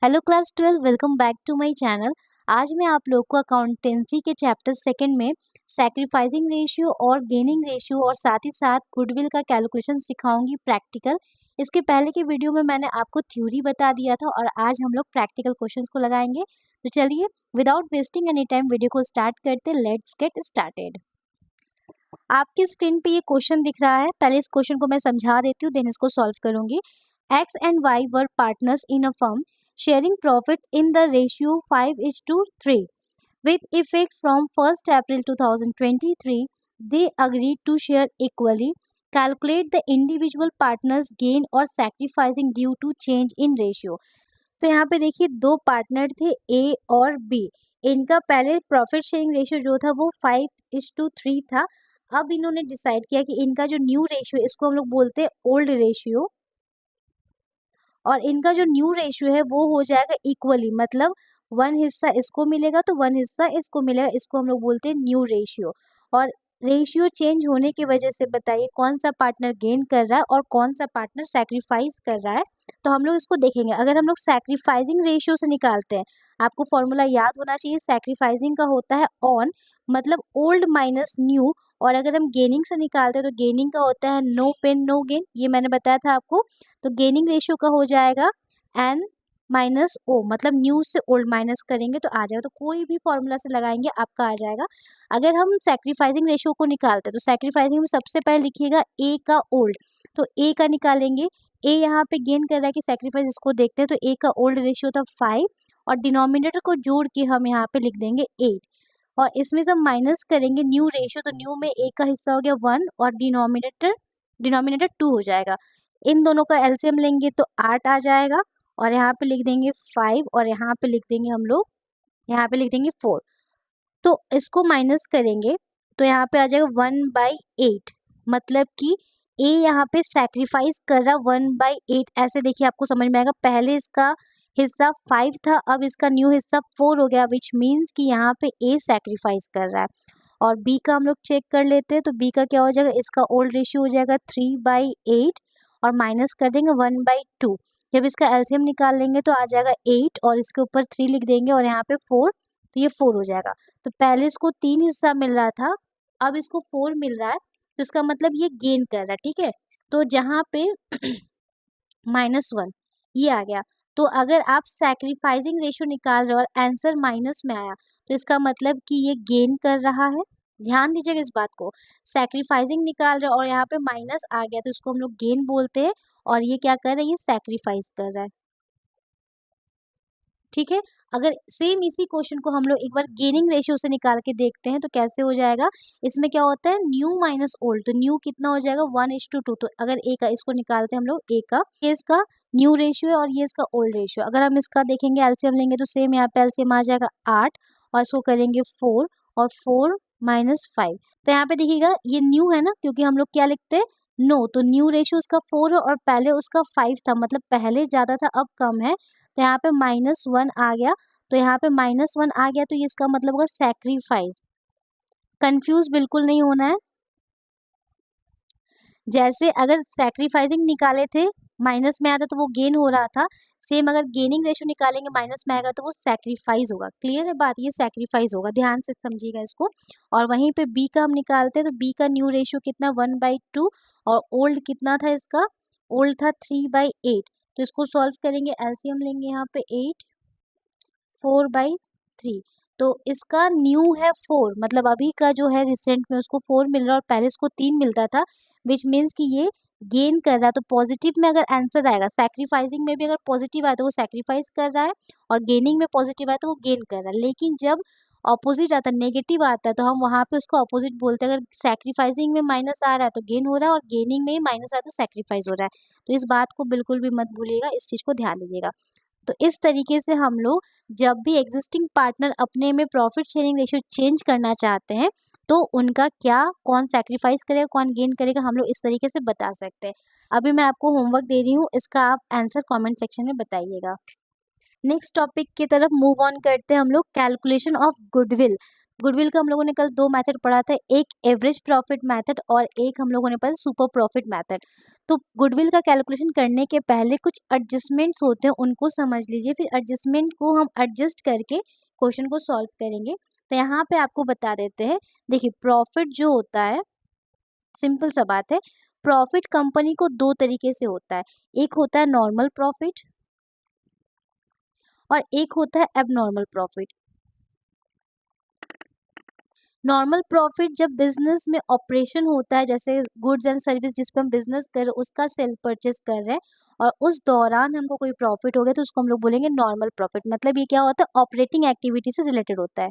Hello class 12, welcome back to my channel. आज मैं आप लोग को अकाउंटेंसी के चैप्टर सेकंड में सैक्रिफाइसिंग रेशियो और गेनिंग रेशियो और साथ ही साथ गुडविल का कैलकुलेशन सिखाऊंगी प्रैक्टिकल। इसके पहले के वीडियो में मैंने आपको थ्योरी बता दिया था और आज हम लोग प्रैक्टिकल क्वेश्चंस को लगाएंगे। तो चलिए without wasting any time video को स्टार्ट करते, लेट्स गेट स्टार्टेड। आपकी स्क्रीन पे ये क्वेश्चन दिख रहा है। पहले इस क्वेश्चन को मैं समझा देती हूँ, देन इसको सॉल्व करूंगी। X and why were partners in a firm sharing profits in the ratio 5:3. With effect from 1st April 2023, they agreed to share equally. Calculate the individual partners' gain or sacrificing due to change in ratio. तो यहाँ पे देखिए दो partner थे ए और B. इनका पहले profit sharing ratio जो था वो 5:3 था। अब इन्होंने डिसाइड किया कि इनका जो न्यू रेशियो, इसको हम लोग बोलते हैं ओल्ड रेशियो, और इनका जो न्यू रेशियो है वो हो जाएगा इक्वली, मतलब वन हिस्सा इसको मिलेगा तो वन हिस्सा इसको मिलेगा। इसको हम लोग बोलते हैं न्यू रेशियो। और रेशियो चेंज होने की वजह से बताइए कौन सा पार्टनर गेन कर रहा है और कौन सा पार्टनर सैक्रिफाइस कर रहा है। तो हम लोग इसको देखेंगे। अगर हम लोग सैक्रिफाइसिंग रेशियो से निकालते हैं, आपको फॉर्मूला याद होना चाहिए। सैक्रिफाइसिंग का होता है ऑन, मतलब ओल्ड माइनस न्यू। और अगर हम गेनिंग से निकालते हैं तो गेनिंग का होता है नो पेन नो गेन, ये मैंने बताया था आपको। तो गेनिंग रेशियो का हो जाएगा एन माइनस ओ, मतलब न्यू से ओल्ड माइनस करेंगे तो आ जाएगा। तो कोई भी फॉर्मूला से लगाएंगे आपका आ जाएगा। अगर हम सैक्रिफाइसिंग रेशियो को निकालते हैं तो सैक्रिफाइसिंग में सबसे पहले लिखिएगा ए का ओल्ड, तो ए का निकालेंगे। ए यहाँ पे गेन कर रहा है कि सैक्रिफाइस, इसको देखते हैं। तो ए का ओल्ड रेशियो था 5 और डिनोमिनेटर को जोड़ के हम यहाँ पे लिख देंगे 8। और इसमें से हम माइनस करेंगे न्यू रेशियो, तो न्यू में ए का हिस्सा हो गया 1 और डिनोमिनेटर 2 हो जाएगा। इन दोनों का एलसीएम लेंगे तो 8 आ जाएगा। और यहाँ पे लिख देंगे 5 और यहाँ पे लिख देंगे हम लोग, यहाँ पे लिख देंगे 4। तो इसको माइनस करेंगे तो यहाँ पे आ जाएगा 1/8, मतलब कि ए यहाँ पे सैक्रिफाइस कर रहा 1/8। ऐसे देखिए आपको समझ में आएगा। पहले इसका हिस्सा 5 था, अब इसका न्यू हिस्सा 4 हो गया, विच मीन्स कि यहाँ पे ए सैक्रिफाइस कर रहा है। और बी का हम लोग चेक कर लेते हैं। तो बी का क्या हो जाएगा, इसका ओल्ड रेशियो हो जाएगा 3/8 और माइनस कर देंगे 1/2। जब इसका एलसीएम निकाल लेंगे तो आ जाएगा 8 और इसके ऊपर 3 लिख देंगे और यहाँ पे 4, तो ये 4 हो जाएगा। तो पहले इसको 3 हिस्सा मिल रहा था, अब इसको 4 मिल रहा है, तो इसका मतलब ये गेन कर रहा है। ठीक है, तो जहाँ पे -1 ये आ गया। तो अगर आप सैक्रिफाइसिंग रेशियो निकाल रहे हो और आंसर माइनस में आया तो इसका मतलब कि ये गेन कर रहा है। ध्यान दीजिएगा इस बात को। सैक्रिफाइसिंग निकाल रहे हो और यहाँ पे माइनस आ गया तो इसको हम लोग गेन बोलते हैं। और ये क्या कर रहा है, ये सैक्रिफाइस कर रहा है। ठीक है, अगर सेम इसी क्वेश्चन को हम लोग एक बार गेनिंग रेशियो से निकाल के देखते हैं तो कैसे हो जाएगा। इसमें क्या होता है, न्यू माइनस ओल्ड, तो न्यू कितना हो जाएगा 1:2। तो अगर ए का, इसको निकालते हैं हम लोग ए का, ये इसका न्यू रेशियो है और ये इसका ओल्ड रेशियो। अगर हम इसका देखेंगे एलसीएम लेंगे तो सेम यहाँ पे एलसीएम आ जाएगा 8 और इसको करेंगे 4 और 4 - 5। तो यहाँ पे देखिएगा ये न्यू है ना, क्योंकि हम लोग क्या लिखते हैं नो। तो न्यू रेशियो उसका 4 है और पहले उसका 5 था, मतलब पहले ज़्यादा था अब कम है। तो यहाँ पे -1 आ गया। तो यहाँ पे -1 आ गया तो ये इसका मतलब होगा सैक्रिफाइस। कंफ्यूज बिल्कुल नहीं होना है। जैसे अगर सैक्रिफाइसिंग निकाले थे माइनस में आया था तो वो गेन हो रहा था, सेम अगर गेनिंग रेशियो निकालेंगे माइनस में आएगा तो वो सैक्रिफाइस होगा। क्लियर है बात, ये सैक्रिफाइस होगा, ध्यान से समझिएगा इसको। और वहीं पे बी का हम निकालते हैं तो बी का न्यू रेशियो कितना 1/2 और ओल्ड कितना था इसका, ओल्ड था 3/8। तो इसको सॉल्व करेंगे, एलसीएम लेंगे यहाँ पे 8, 4/3। तो इसका न्यू है 4, मतलब अभी का जो है रिसेंट में उसको 4 मिल रहा है और पहले इसको 3 मिलता था, विच मीन्स कि ये गेन कर रहा है। तो पॉजिटिव में अगर आंसर आएगा, सैक्रिफाइसिंग में भी अगर पॉजिटिव आया तो वो सैक्रिफाइस कर रहा है और गेनिंग में पॉजिटिव आया तो वो गेन कर रहा है। लेकिन जब ऑपोजिट आता है, नेगेटिव आता है, तो हम वहाँ पे उसको ऑपोजिट बोलते हैं। अगर सैक्रिफाइसिंग में माइनस आ रहा है तो गेन हो रहा है और गेनिंग में माइनस आ रहा है तो सैक्रिफाइस हो रहा है। तो इस बात को बिल्कुल भी मत भूलिएगा, इस चीज़ को ध्यान दीजिएगा। तो इस तरीके से हम लोग जब भी एग्जिस्टिंग पार्टनर अपने में प्रॉफिट शेयरिंग रेशियो चेंज करना चाहते हैं तो उनका क्या, कौन सैक्रिफाइस करेगा कौन गेन करेगा, हम लोग इस तरीके से बता सकते हैं। अभी मैं आपको होमवर्क दे रही हूँ, इसका आप आंसर कमेंट सेक्शन में बताइएगा। नेक्स्ट टॉपिक की तरफ मूव ऑन करते हैं हम लोग, कैलकुलेशन ऑफ गुडविल। गुडविल का हम लोगों ने कल दो मेथड पढ़ा था, एक एवरेज प्रॉफिट मेथड और एक हम लोगों ने पढ़ा सुपर प्रॉफिट मेथड। तो गुडविल का कैलकुलेशन करने के पहले कुछ एडजस्टमेंट्स होते हैं, उनको समझ लीजिए, फिर एडजस्टमेंट को हम एडजस्ट करके क्वेश्चन को सॉल्व करेंगे। तो यहाँ पे आपको बता देते हैं, देखिए प्रॉफिट जो होता है, सिंपल सा बात है, प्रॉफिट कंपनी को दो तरीके से होता है, एक होता है नॉर्मल प्रॉफिट और एक होता है एबनॉर्मल प्रॉफिट। नॉर्मल प्रॉफिट जब बिजनेस में ऑपरेशन होता है, जैसे गुड्स एंड सर्विस जिस पे हम बिजनेस कर रहे हैं उसका सेल परचेस कर रहे हैं और उस दौरान हमको कोई प्रॉफिट हो गया तो उसको हम लोग बोलेंगे नॉर्मल प्रॉफिट। मतलब ये क्या होता है, ऑपरेटिंग एक्टिविटी से रिलेटेड होता है।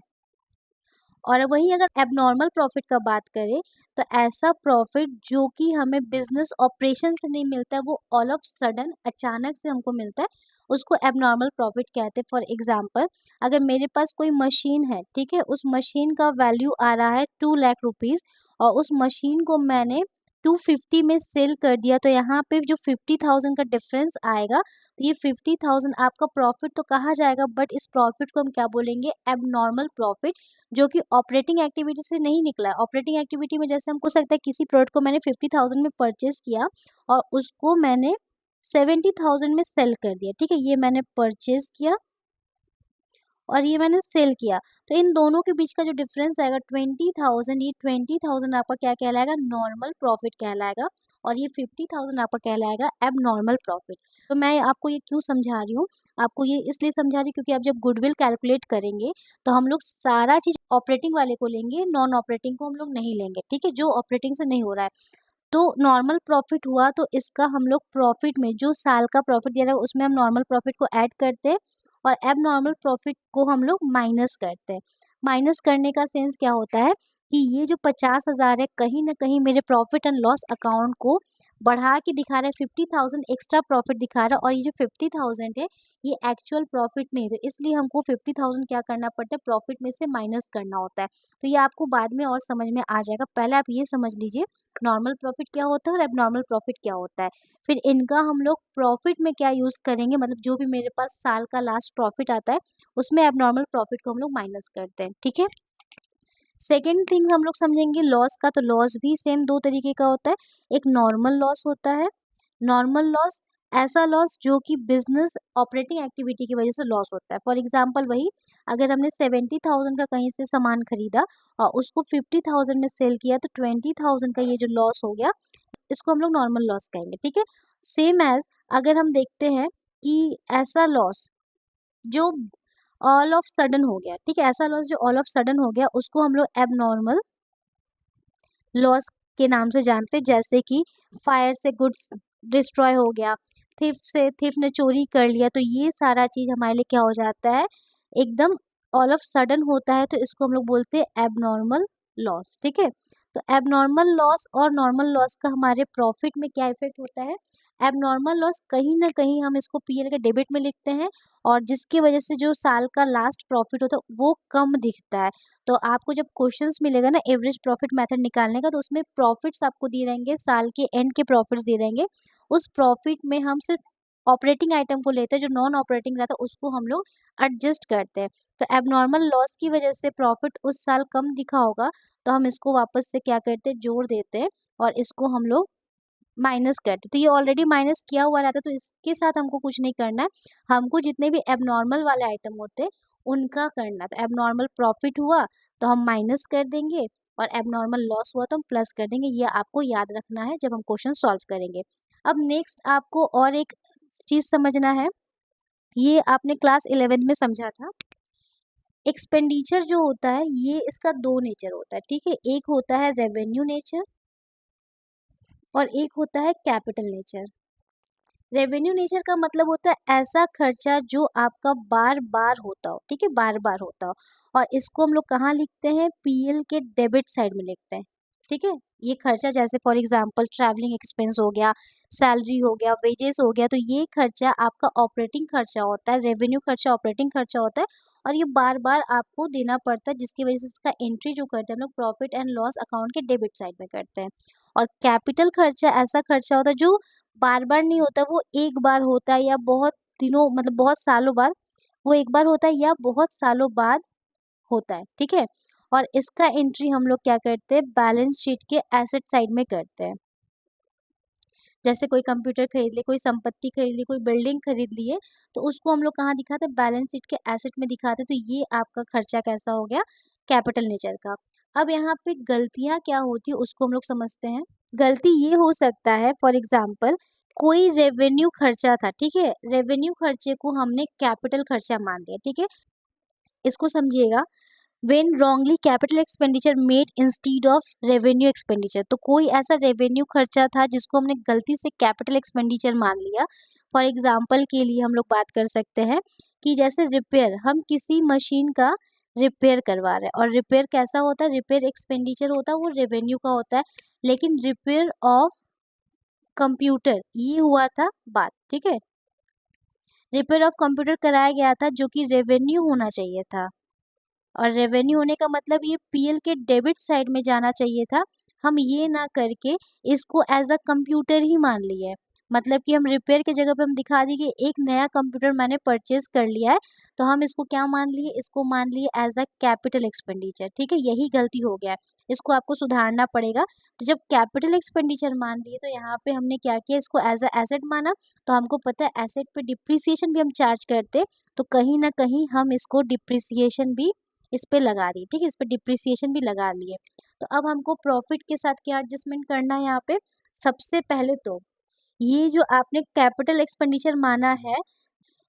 और वही अगर एबनॉर्मल प्रॉफिट का बात करें तो ऐसा प्रॉफिट जो कि हमें बिजनेस ऑपरेशन से नहीं मिलता है, वो ऑल ऑफ सडन अचानक से हमको मिलता है, उसको एबनॉर्मल प्रॉफिट कहते हैं। फॉर एग्जांपल, अगर मेरे पास कोई मशीन है, ठीक है, उस मशीन का वैल्यू आ रहा है 2 लाख रुपीज़ और उस मशीन को मैंने 250 में सेल कर दिया, तो यहाँ पे जो 50,000 का डिफरेंस आएगा, तो ये 50,000 आपका प्रॉफिट तो कहा जाएगा, बट इस प्रॉफिट को हम क्या बोलेंगे, एबनॉर्मल प्रॉफिट, जो कि ऑपरेटिंग एक्टिविटी से नहीं निकला है। ऑपरेटिंग एक्टिविटी में जैसे हमको सकता है किसी प्रोडक्ट को मैंने 50,000 में परचेज किया और उसको मैंने 70,000 में सेल कर दिया, ठीक है, ये मैंने परचेज किया और ये मैंने सेल किया, तो इन दोनों के बीच का जो डिफरेंस आएगा 20,000, ये 20,000 आपका क्या कहलाएगा, नॉर्मल प्रॉफिट कहलाएगा और ये 50,000 आपका कहलाएगा एबनॉर्मल प्रॉफिट। तो मैं आपको ये क्यों समझा रही हूँ, आपको ये इसलिए समझा रही हूँ क्योंकि आप जब गुडविल कैलकुलेट करेंगे तो हम लोग सारा चीज़ ऑपरेटिंग वाले को लेंगे, नॉन ऑपरेटिंग को हम लोग नहीं लेंगे, ठीक है, जो ऑपरेटिंग से नहीं हो रहा है। तो नॉर्मल प्रॉफिट हुआ तो इसका हम लोग प्रॉफिट में जो साल का प्रॉफिट दिया रहेगा उसमें हम नॉर्मल प्रॉफिट को ऐड करते हैं और एबनॉर्मल प्रॉफिट को हम लोग माइनस करते हैं। माइनस करने का सेंस क्या होता है कि ये जो 50,000 है कहीं ना कहीं मेरे प्रॉफिट एंड लॉस अकाउंट को बढ़ा के दिखा रहा है, 50,000 एक्स्ट्रा प्रॉफिट दिखा रहा है और ये जो 50,000 है ये एक्चुअल प्रॉफिट नहीं है, तो इसलिए हमको 50,000 क्या करना पड़ता है, प्रॉफिट में से माइनस करना होता है। तो ये आपको बाद में और समझ में आ जाएगा, पहले आप ये समझ लीजिए नॉर्मल प्रॉफिट क्या होता है और एबनॉर्मल प्रॉफिट क्या होता है। फिर इनका हम लोग प्रॉफिट में क्या यूज़ करेंगे, मतलब जो भी मेरे पास साल का लास्ट प्रॉफिट आता है उसमें एबनॉर्मल प्रॉफिट को हम लोग माइनस करते हैं, ठीक है। सेकेंड थिंग हम लोग समझेंगे लॉस का, तो लॉस भी सेम दो तरीके का होता है, एक नॉर्मल लॉस होता है। नॉर्मल लॉस ऐसा लॉस जो कि बिजनेस ऑपरेटिंग एक्टिविटी की वजह से लॉस होता है। फॉर एग्जांपल वही, अगर हमने 70,000 का कहीं से सामान खरीदा और उसको 50,000 में सेल किया तो 20,000 का ये जो लॉस हो गया, इसको हम लोग नॉर्मल लॉस कहेंगे, ठीक है। सेम एज अगर हम देखते हैं कि ऐसा लॉस जो ऑल ऑफ सडन हो गया, ठीक है, ऐसा लॉस जो ऑल ऑफ सडन हो गया उसको हम लोग एबनॉर्मल लॉस के नाम से जानते हैं। जैसे कि फायर से गुड्स डिस्ट्रॉय हो गया, थिफ ने चोरी कर लिया, तो ये सारा चीज़ हमारे लिए क्या हो जाता है, एकदम ऑल ऑफ सडन होता है, तो इसको हम लोग बोलते हैं एबनॉर्मल लॉस, ठीक है। तो एबनॉर्मल लॉस और नॉर्मल लॉस का हमारे प्रॉफिट में क्या इफेक्ट होता है, एबनॉर्मल लॉस कहीं ना कहीं हम इसको पीएल के डेबिट में लिखते हैं और जिसकी वजह से जो साल का लास्ट प्रॉफिट होता है वो कम दिखता है। तो आपको जब क्वेश्चंस मिलेगा ना एवरेज प्रॉफिट मेथड निकालने का, तो उसमें प्रॉफिट्स आपको दिए रहेंगे, साल के एंड के प्रॉफिट्स दिए रहेंगे, उस प्रॉफिट में हम सिर्फ ऑपरेटिंग आइटम को लेते हैं, जो नॉन ऑपरेटिंग रहता है उसको हम लोग एडजस्ट करते हैं। तो एबनॉर्मल लॉस की वजह से प्रॉफिट उस साल कम दिखा होगा, तो हम इसको वापस से क्या करते हैं, जोड़ देते हैं और इसको हम लोग माइनस करते। तो ये ऑलरेडी माइनस किया हुआ रहता है, तो इसके साथ हमको कुछ नहीं करना है, हमको जितने भी एबनॉर्मल वाले आइटम होते हैं उनका करना। तो एबनॉर्मल प्रॉफिट हुआ तो हम माइनस कर देंगे और एबनॉर्मल लॉस हुआ तो हम प्लस कर देंगे, ये आपको याद रखना है जब हम क्वेश्चन सॉल्व करेंगे। अब नेक्स्ट आपको और एक चीज़ समझना है, ये आपने क्लास 11 में समझा था। एक्सपेंडिचर जो होता है ये इसका दो नेचर होता है, ठीक है, एक होता है रेवेन्यू नेचर और एक होता है कैपिटल नेचर। रेवेन्यू नेचर का मतलब होता है ऐसा खर्चा जो आपका बार बार होता हो, ठीक है, बार बार होता हो, और इसको हम लोग कहाँ लिखते हैं, पीएल के डेबिट साइड में लिखते हैं, ठीक है। ये खर्चा जैसे फॉर एग्जांपल ट्रैवलिंग एक्सपेंस हो गया, सैलरी हो गया, वेजेस हो गया, तो ये खर्चा आपका ऑपरेटिंग खर्चा होता है, रेवेन्यू खर्चा ऑपरेटिंग खर्चा होता है और ये बार बार आपको देना पड़ता है, जिसकी वजह से इसका एंट्री जो करते हैं हम लोग प्रॉफिट एंड लॉस अकाउंट के डेबिट साइड में करते हैं। और कैपिटल खर्चा ऐसा खर्चा होता है जो बार बार नहीं होता, वो एक बार होता है या बहुत दिनों मतलब बहुत सालों बाद वो एक बार होता है या बहुत सालों बाद होता है, ठीक है। और इसका एंट्री हम लोग क्या करते हैं, बैलेंस शीट के एसेट साइड में करते हैं। जैसे कोई कंप्यूटर खरीद लिए, कोई संपत्ति खरीद ली, कोई बिल्डिंग खरीद ली है, तो उसको हम लोग कहाँ दिखाते हैं, बैलेंस शीट के एसेट में दिखाते हैं। तो ये आपका खर्चा कैसा हो गया, कैपिटल नेचर का। अब यहाँ पे गलतियाँ क्या होती है उसको हम लोग समझते हैं। गलती ये हो सकता है, फॉर एग्जाम्पल कोई रेवेन्यू खर्चा था, ठीक है, रेवेन्यू खर्चे को हमने कैपिटल खर्चा मान लिया, ठीक है, इसको समझिएगा। when wrongly capital expenditure made instead of revenue expenditure, तो कोई ऐसा रेवेन्यू खर्चा था जिसको हमने गलती से कैपिटल एक्सपेंडिचर मान लिया। फॉर एग्जांपल के लिए हम लोग बात कर सकते हैं कि जैसे रिपेयर, हम किसी मशीन का रिपेयर करवा रहे हैं और रिपेयर कैसा होता है, रिपेयर एक्सपेंडिचर होता है, वो रेवेन्यू का होता है। लेकिन रिपेयर ऑफ कंप्यूटर ये हुआ था बात, ठीक है, रिपेयर ऑफ कंप्यूटर कराया गया था जो कि रेवेन्यू होना चाहिए था, और रेवेन्यू होने का मतलब ये पीएल के डेबिट साइड में जाना चाहिए था। हम ये ना करके इसको एज अ कंप्यूटर ही मान लिए, मतलब कि हम रिपेयर की जगह पे हम दिखा दी कि एक नया कंप्यूटर मैंने परचेज कर लिया है, तो हम इसको क्या मान लिए, इसको मान लिए एज अ कैपिटल एक्सपेंडिचर, ठीक है, यही गलती हो गया है, इसको आपको सुधारना पड़ेगा। तो जब कैपिटल एक्सपेंडिचर मान लिए तो यहाँ पे हमने क्या किया, इसको एज अ एसेट माना। तो हमको पता है एसेट पे डिप्रिसिएशन भी हम चार्ज करते, तो कहीं ना कहीं हम इसको डिप्रिसिएशन भी इस पे लगा दिए, ठीक है, इस पे डिप्रिसिएशन भी लगा लिए। तो अब हमको प्रॉफिट के साथ क्या एडजस्टमेंट करना है यहाँ पे, सबसे पहले तो ये जो आपने कैपिटल एक्सपेंडिचर माना है,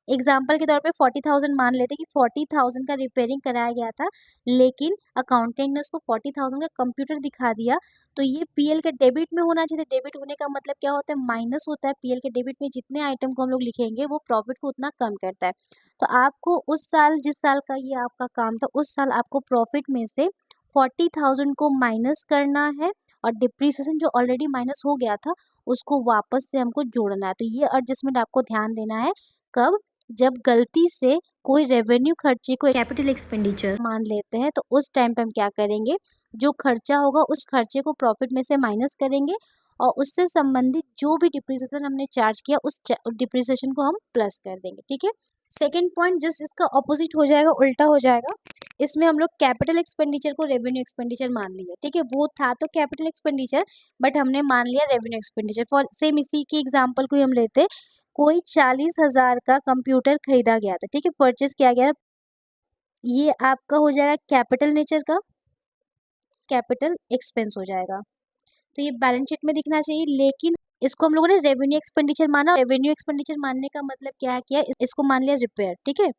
एग्जाम्पल के तौर पे 40,000 मान लेते कि 40,000 का रिपेयरिंग कराया गया था, लेकिन अकाउंटेंट ने उसको 40,000 का कंप्यूटर दिखा दिया, तो ये पीएल के डेबिट में होना चाहिए। डेबिट होने का मतलब क्या होता है, माइनस होता है। पीएल के डेबिट में जितने आइटम को हम लोग लिखेंगे वो प्रॉफिट को उतना कम करता है। तो आपको उस साल, जिस साल का ये आपका काम था, उस साल आपको प्रॉफिट में से 40,000 को माइनस करना है, और डिप्रिसिएशन जो ऑलरेडी माइनस हो गया था उसको वापस से हमको जोड़ना है। तो ये एडजस्टमेंट आपको ध्यान देना है। कब, जब गलती से कोई रेवेन्यू खर्चे को कैपिटल एक्सपेंडिचर मान लेते हैं, तो उस टाइम पे हम क्या करेंगे, जो खर्चा होगा उस खर्चे को प्रॉफिट में से माइनस करेंगे, और उससे संबंधित जो भी डिप्रिसिएशन हमने चार्ज किया उस डिप्रिसिएशन को हम प्लस कर देंगे, ठीक है। सेकेंड पॉइंट जिस इसका ऑपोजिट हो जाएगा, उल्टा हो जाएगा, इसमें हम लोग कैपिटल एक्सपेंडिचर को रेवेन्यू एक्सपेंडिचर मान लिया, ठीक है, वो था तो कैपिटल एक्सपेंडिचर, बट हमने मान लिया रेवेन्यू एक्सपेंडिचर। फॉर सेम इसी के एग्जाम्पल को ही हम लेते हैं, कोई 40,000 का कंप्यूटर खरीदा गया था, ठीक है, परचेज किया गया, ये आपका हो जाएगा कैपिटल नेचर का, कैपिटल एक्सपेंस हो जाएगा, तो ये बैलेंस शीट में दिखना चाहिए। लेकिन इसको हम लोगों ने रेवेन्यू एक्सपेंडिचर माना। रेवेन्यू एक्सपेंडिचर मानने का मतलब क्या है, किया इसको मान लिया रिपेयर, ठीक है,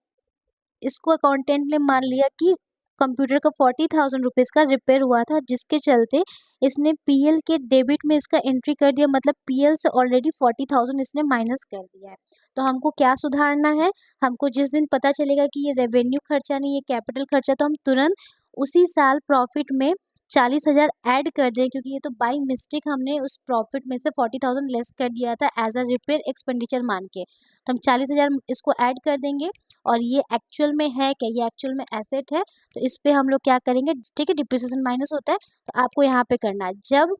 इसको अकाउंटेंट ने मान लिया कि कंप्यूटर का 40,000 रुपीज़ का रिपेयर हुआ था, जिसके चलते इसने पीएल के डेबिट में इसका एंट्री कर दिया, मतलब पीएल से ऑलरेडी 40,000 इसने माइनस कर दिया है। तो हमको क्या सुधारना है, हमको जिस दिन पता चलेगा कि ये रेवेन्यू खर्चा नहीं, ये कैपिटल खर्चा, तो हम तुरंत उसी साल प्रॉफिट में 40,000 ऐड कर दें, क्योंकि ये तो बाई मिस्टेक हमने उस प्रॉफिट में से 40,000 लेस कर दिया था एज अ रिपेयर एक्सपेंडिचर मान के। तो हम 40,000 इसको ऐड कर देंगे, और ये एक्चुअल में है क्या, ये एक्चुअल में एसेट है, तो इस पे हम लोग क्या करेंगे, ठीक है, डिप्रिसिएशन माइनस होता है, तो आपको यहाँ पे करना है, जब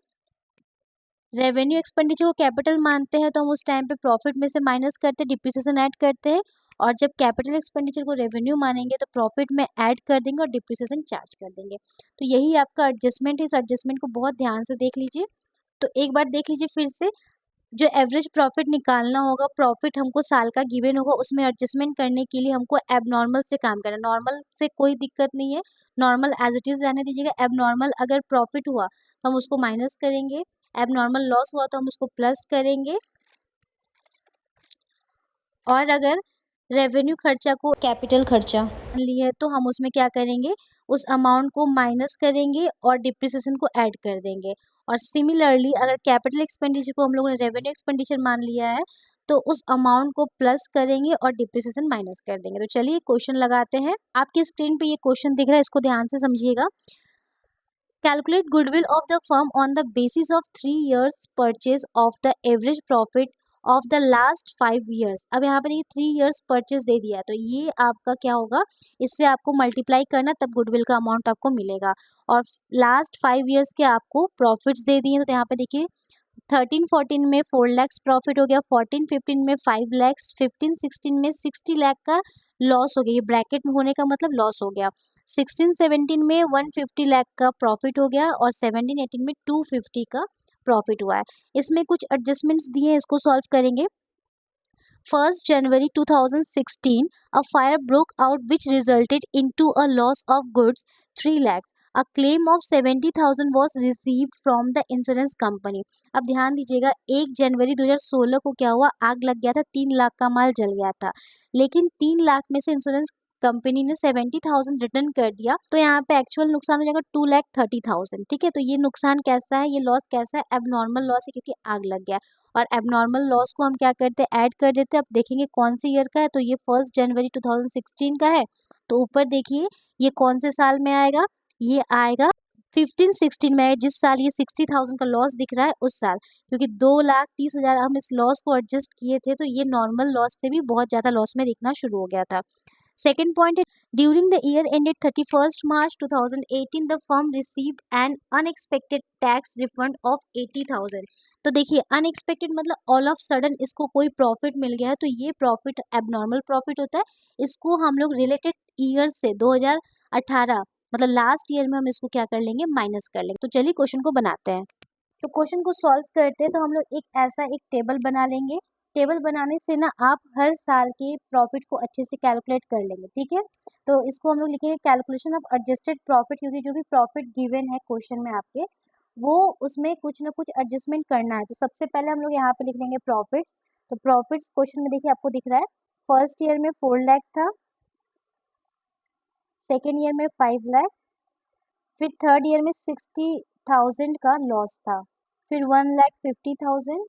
रेवेन्यू एक्सपेंडिचर को कैपिटल मानते हैं तो हम उस टाइम पे प्रॉफिट में से माइनस करते हैं, डिप्रिसिएशन ऐड करते हैं, और जब कैपिटल एक्सपेंडिचर को रेवेन्यू मानेंगे तो प्रॉफिट में ऐड कर देंगे और डिप्रिसिएशन चार्ज कर देंगे। तो यही आपका एडजस्टमेंट है, इस एडजस्टमेंट को बहुत ध्यान से देख लीजिए। तो एक बार देख लीजिए फिर से, जो एवरेज प्रॉफिट निकालना होगा, प्रॉफिट हमको साल का गिवन होगा, उसमें एडजस्टमेंट करने के लिए हमको एबनॉर्मल से काम करना है। नॉर्मल से कोई दिक्कत नहीं है, नॉर्मल एज इट इज़ रहने दीजिएगा। एबनॉर्मल अगर प्रॉफिट हुआ तो हम उसको माइनस करेंगे, एबनॉर्मल लॉस हुआ तो हम उसको प्लस करेंगे, और अगर रेवेन्यू खर्चा को कैपिटल खर्चा लिए तो हम उसमें क्या करेंगे, उस अमाउंट को माइनस करेंगे और डिप्रिसिएशन को ऐड कर देंगे। और सिमिलरली अगर कैपिटल एक्सपेंडिचर को हम लोगों ने रेवेन्यू एक्सपेंडिचर मान लिया है तो उस अमाउंट को प्लस करेंगे और डिप्रिसिएशन माइनस कर देंगे। तो चलिए क्वेश्चन लगाते हैं। आपकी स्क्रीन पे ये क्वेश्चन दिख रहा है, इसको ध्यान से समझिएगा। Calculate goodwill of the firm on the basis of 3 years purchase of the average profit of the last 5 years। अब यहाँ पे देखिए 3 years परचेज दे दिया है, तो ये आपका क्या होगा, इससे आपको मल्टीप्लाई करना, तब गुडविल का अमाउंट आपको मिलेगा। और लास्ट 5 years के आपको प्रॉफिट्स दे दिए, तो यहाँ पे देखिए 13-14 में 4 lakhs प्रॉफिट हो गया, 14-15 में 5 lakhs, 15-16 में 60 लाख का लॉस हो गया। ये ब्रैकेट में होने का मतलब लॉस हो गया। 16-17 में 150 लाख का प्रॉफिट हो गया और 17-18 में 250 का प्रॉफिट हुआ है। इसमें कुछ एडजस्टमेंट्स दिए हैं, इसको सॉल्व करेंगे। 1st January 2016, a fire broke out which resulted into a loss of goods 3 lakhs. A claim of 70,000 was received from the insurance company. अब ध्यान दीजिएगा, 1 जनवरी 2016 को क्या हुआ, आग लग गया था, 3 लाख का माल जल गया था, लेकिन 3 लाख में से इंश्योरेंस कंपनी ने 70,000 रिटर्न कर दिया, तो यहाँ पे एक्चुअल नुकसान हो जाएगा 2,30,000। ठीक है, तो ये नुकसान कैसा है, ये लॉस कैसा है, एबनॉर्मल लॉस है क्योंकि आग लग गया। और एबनॉर्मल लॉस को हम क्या करते हैं, ऐड कर देते हैं। अब देखेंगे कौन से ईयर का है, तो ये 1 जनवरी 2016 का है। तो ऊपर देखिए ये कौन से साल में आएगा, ये आएगा 15-16 में। जिस साल ये 60,000 का लॉस दिख रहा है उस साल, क्योंकि 2,30,000 हम इस लॉस को एडजस्ट किए थे, तो ये नॉर्मल लॉस से भी बहुत ज़्यादा लॉस में दिखना शुरू हो गया था। सेकेंड पॉइंट है, during the year ended 31st March 2018 the firm received an unexpected tax refund of 80,000। तो देखिए अनएक्सपेक्टेड मतलब ऑल ऑफ सडन इसको कोई प्रॉफिट मिल गया है, तो ये प्रॉफिट एबनॉर्मल प्रॉफिट होता है। इसको हम लोग रिलेटेड ईयर से 2018 मतलब लास्ट ईयर में हम इसको क्या कर लेंगे, माइनस कर लेंगे। तो चलिए क्वेश्चन को बनाते हैं। तो क्वेश्चन को सॉल्व करते हैं, तो हम लोग एक ऐसा एक टेबल बना लेंगे। टेबल बनाने से ना आप हर साल के प्रॉफिट को अच्छे से कैलकुलेट कर लेंगे। ठीक है, तो इसको हम लोग लिखेंगे कैलकुलेशन ऑफ एडजस्टेड प्रॉफिट, क्योंकि जो भी प्रॉफिट गिवन है क्वेश्चन में आपके, वो उसमें कुछ ना कुछ एडजस्टमेंट करना है। तो सबसे पहले हम लोग यहाँ पे लिख लेंगे प्रॉफिट्स। तो प्रॉफिट्स क्वेश्चन में देखिए आपको दिख रहा है, फर्स्ट ईयर में 4 लाख था, सेकेंड ईयर में 5 लाख, फिर थर्ड ईयर में 60,000 का लॉस था, फिर 1,50,000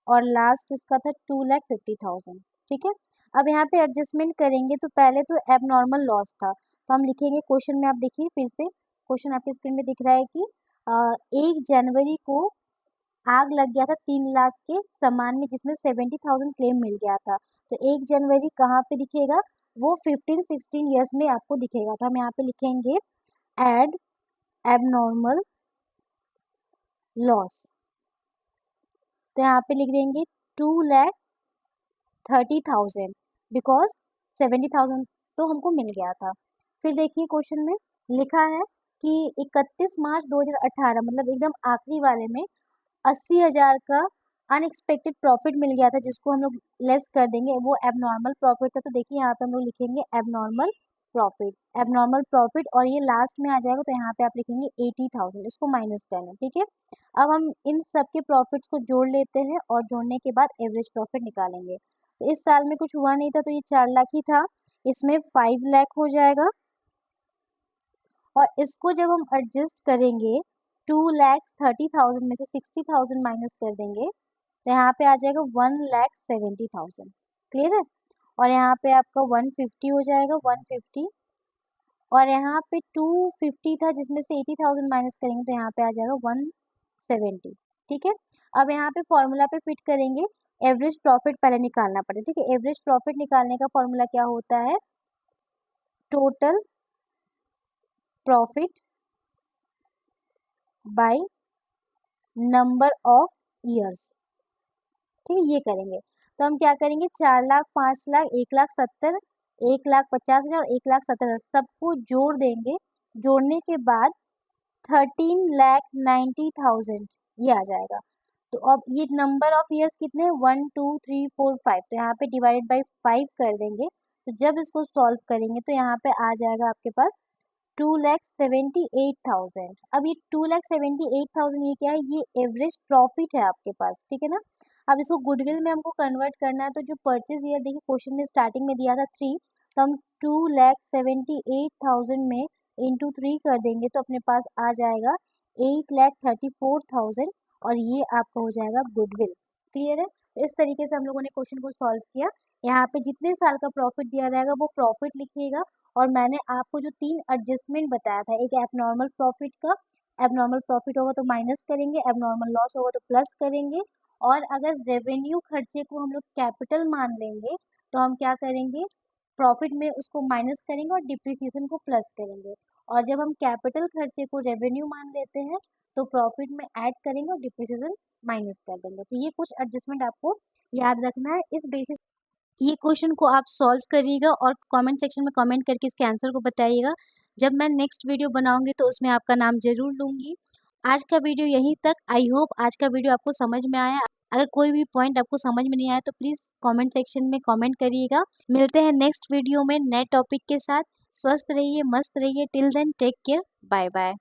और लास्ट इसका था 2,50,000। ठीक है, अब यहाँ पे एडजस्टमेंट करेंगे, तो पहले तो एबनॉर्मल लॉस था, तो हम लिखेंगे क्वेश्चन में। आप देखिए फिर से क्वेश्चन आपके स्क्रीन में दिख रहा है कि 1 जनवरी को आग लग गया था 3 लाख के सामान में, जिसमें 70,000 क्लेम मिल गया था। तो 1 जनवरी कहाँ पे दिखेगा, वो 15-16 ईयर्स में आपको दिखेगा। तो हम यहाँ पे लिखेंगे एड एबनॉर्मल लॉस, तो यहाँ पे लिख देंगे 2,30,000 बिकॉज 70,000 तो हमको मिल गया था। फिर देखिए क्वेश्चन में लिखा है कि 31 मार्च 2018 मतलब एकदम आखिरी वाले में 80,000 का अनएक्सपेक्टेड प्रॉफिट मिल गया था, जिसको हम लोग लेस कर देंगे, वो एबनॉर्मल प्रॉफिट था। तो देखिए यहाँ पे हम लोग लिखेंगे एबनॉर्मल प्रॉफिट, एबनॉर्मल प्रॉफिट, और ये लास्ट में आ जाएगा, तो यहाँ पे आप लिखेंगे 80,000, इसको माइनस करना। ठीक है, अब हम इन सब के प्रॉफिट्स को जोड़ लेते हैं और जोड़ने के बाद एवरेज प्रॉफिट निकालेंगे। तो इस साल में कुछ हुआ नहीं था, तो ये 4 लाख ही था, इसमें 5 लाख हो जाएगा, और इसको जब हम एडजस्ट करेंगे 2,30,000 में से 60,000 माइनस कर देंगे, तो यहाँ पे आ जाएगा 1,70,000। क्लियर है, और यहाँ पे आपका 150 हो जाएगा, 150, और यहाँ पे 250 था जिसमें से 80,000 माइनस करेंगे, तो यहाँ पे आ जाएगा 170। ठीक है, अब यहाँ पे फॉर्मूला पे फिट करेंगे, एवरेज प्रॉफिट पहले निकालना पड़ेगा। ठीक है, एवरेज प्रॉफिट निकालने का फॉर्मूला क्या होता है, total profit by number of years. ठीक है, ये करेंगे, तो हम क्या करेंगे, 4 लाख, 5 लाख, 1,70,000, 1,50,000 और 1,70,000 सबको जोड़ देंगे। जोड़ने के बाद 13,90,000 ये आ जाएगा। तो अब ये नंबर ऑफ ईयर्स कितने, 1 2 3 4 5, तो यहाँ पे डिवाइडेड बाई 5 कर देंगे। तो जब इसको सॉल्व करेंगे तो यहाँ पे आ जाएगा आपके पास 2,78,000। अब ये 2,78,000 ये क्या है, ये एवरेज प्रॉफिट है आपके पास। ठीक है ना, अब इसको गुडविल में हमको कन्वर्ट करना है, तो जो परचेज ईयर देखिए क्वेश्चन में स्टार्टिंग में दिया था 3, तो हम 2,78,000 में इंटू 3 कर देंगे, तो अपने पास आ जाएगा 8,34,000, और ये आपका हो जाएगा गुडविल। क्लियर है, तो इस तरीके से हम लोगों ने क्वेश्चन को सॉल्व किया। यहाँ पे जितने साल का प्रॉफिट दिया जाएगा वो प्रॉफिट लिखिएगा, और मैंने आपको जो 3 एडजस्टमेंट बताया था, एक एबनॉर्मल प्रॉफिट का, एबनॉर्मल प्रॉफिट होगा तो माइनस करेंगे, एबनॉर्मल लॉस होगा तो प्लस करेंगे, और अगर रेवेन्यू खर्चे को हम लोग कैपिटल मान लेंगे तो हम क्या करेंगे, प्रॉफिट में उसको माइनस करेंगे और डिप्रिसिएशन को प्लस करेंगे, और जब हम कैपिटल खर्चे को रेवेन्यू मान लेते हैं तो प्रॉफिट में ऐड करेंगे और डिप्रिसिएशन माइनस कर देंगे। तो ये कुछ एडजस्टमेंट आपको याद रखना है। इस बेसिस ये क्वेश्चन को आप सॉल्व करिएगा और कमेंट सेक्शन में कमेंट करके इसके आंसर को बताइएगा। जब मैं नेक्स्ट वीडियो बनाऊंगी तो उसमें आपका नाम जरूर लूँगी। आज का वीडियो यहीं तक। आई होप आज का वीडियो आपको समझ में आया। अगर कोई भी पॉइंट आपको समझ में नहीं आया तो प्लीज़ कमेंट सेक्शन में कमेंट करिएगा। मिलते हैं नेक्स्ट वीडियो में नए टॉपिक के साथ। स्वस्थ रहिए, मस्त रहिए। Till then take care, bye bye.